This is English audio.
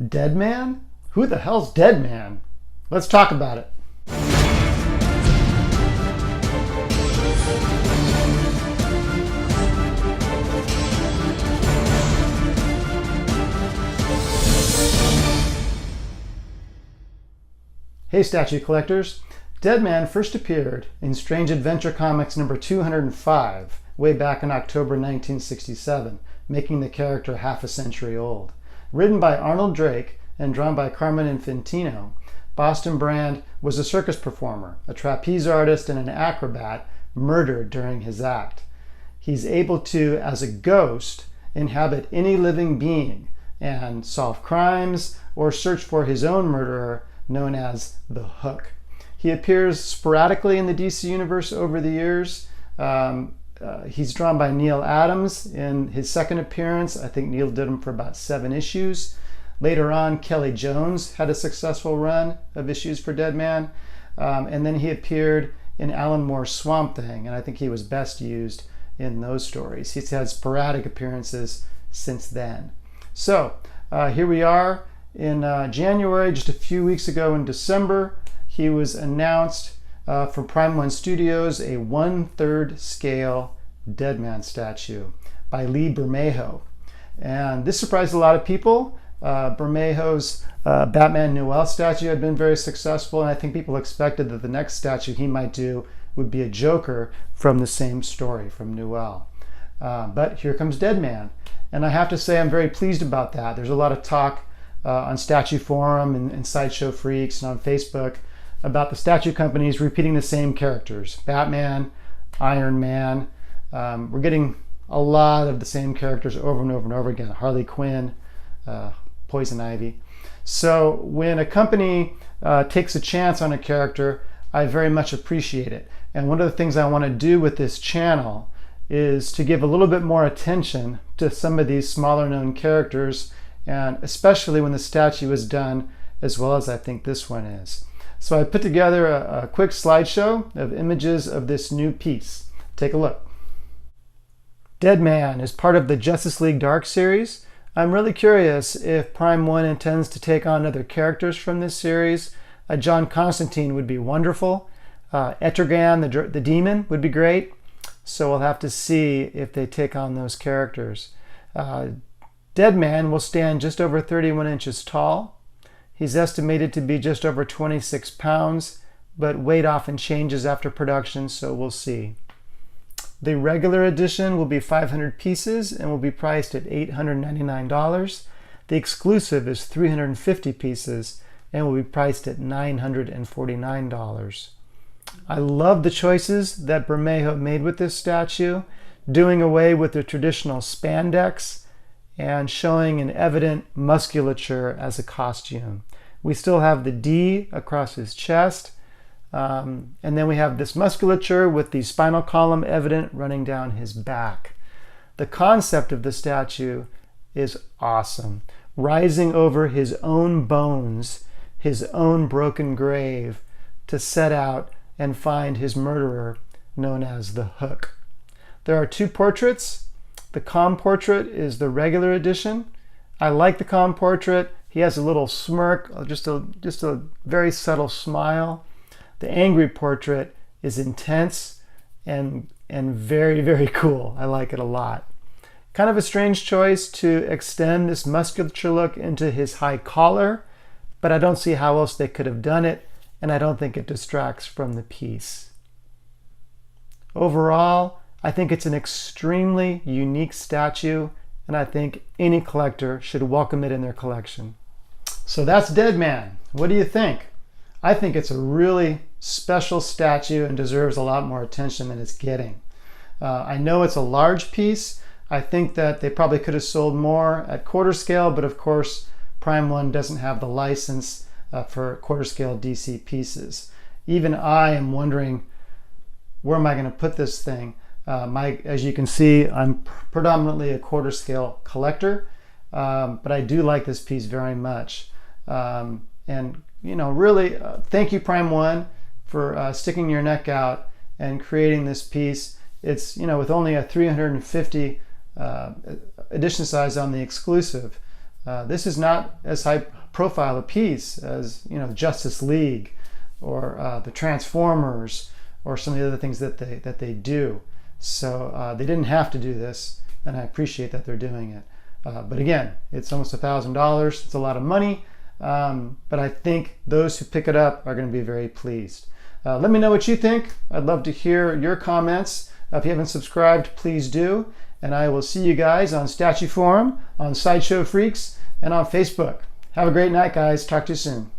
Deadman? Who the hell's Deadman? Let's talk about it. Hey statue collectors, Deadman first appeared in Strange Adventure Comics number 205 way back in October 1967, making the character half a century old. Written by Arnold Drake and drawn by Carmen Infantino, Boston Brand was a circus performer, a trapeze artist, and an acrobat murdered during his act. He's able to, as a ghost, inhabit any living being and solve crimes or search for his own murderer, known as the Hook. He appears sporadically in the DC universe over the years. He's drawn by Neil Adams in his second appearance. I think Neil did him for about 7 issues. Later on, Kelly Jones had a successful run of issues for Deadman. And then he appeared in Alan Moore's Swamp Thing, and I think he was best used in those stories. He's had sporadic appearances since then. So here we are. In January, just a few weeks ago in December, he was announced from Prime One Studios, a 1/3 scale Deadman statue by Lee Bermejo. And this surprised a lot of people. Bermejo's Batman Noel statue had been very successful, and I think people expected that the next statue he might do would be a Joker from the same story, from Noel. But here comes Deadman. And I have to say I'm very pleased about that. There's a lot of talk on Statue Forum and Sideshow Freaks and on Facebook about the statue companies repeating the same characters. Batman, Iron Man. We're getting a lot of the same characters over and over and over again. Harley Quinn, Poison Ivy. So when a company takes a chance on a character, I very much appreciate it. And one of the things I want to do with this channel is to give a little bit more attention to some of these smaller known characters, and especially when the statue is done as well as I think this one is. So I put together a quick slideshow of images of this new piece. Take a look. Deadman is part of the Justice League Dark series. I'm really curious if Prime One intends to take on other characters from this series. John Constantine would be wonderful. Etrigan, the demon, would be great. So we'll have to see if they take on those characters. Deadman will stand just over 31 inches tall. He's estimated to be just over 26 pounds, but weight often changes after production, so we'll see. The regular edition will be 500 pieces and will be priced at $899. The exclusive is 350 pieces and will be priced at $949. I love the choices that Bermejo made with this statue, doing away with the traditional spandex and showing an evident musculature as a costume. We still have the D across his chest, and then we have this musculature with the spinal column evident running down his back. The concept of the statue is awesome. Rising over his own bones, his own broken grave, to set out and find his murderer, known as the Hook. There are 2 portraits. The calm portrait is the regular edition. I like the calm portrait. He has a little smirk, just a very subtle smile. The angry portrait is intense and very, very cool. I like it a lot. Kind of a strange choice to extend this musculature look into his high collar, but I don't see how else they could have done it, and I don't think it distracts from the piece. Overall, I think it's an extremely unique statue, and I think any collector should welcome it in their collection. So that's Deadman. What do you think? I think it's a really special statue and deserves a lot more attention than it's getting. I know it's a large piece. I think that they probably could have sold more at quarter scale, but of course Prime One doesn't have the license for quarter scale DC pieces. Even I am wondering, where am I going to put this thing? As you can see, I'm predominantly a quarter scale collector, but I do like this piece very much. And really, thank you Prime One for sticking your neck out and creating this piece. It's, with only a 350 edition size on the exclusive. This is not as high profile a piece as, you know, Justice League or the Transformers or some of the other things that they do. So they didn't have to do this, and I appreciate that they're doing it. But again, it's almost $1,000. It's a lot of money, but I think those who pick it up are going to be very pleased. Let me know what you think. I'd love to hear your comments. If you haven't subscribed, please do. And I will see you guys on Statue Forum, on Sideshow Freaks, and on Facebook. Have a great night, guys. Talk to you soon.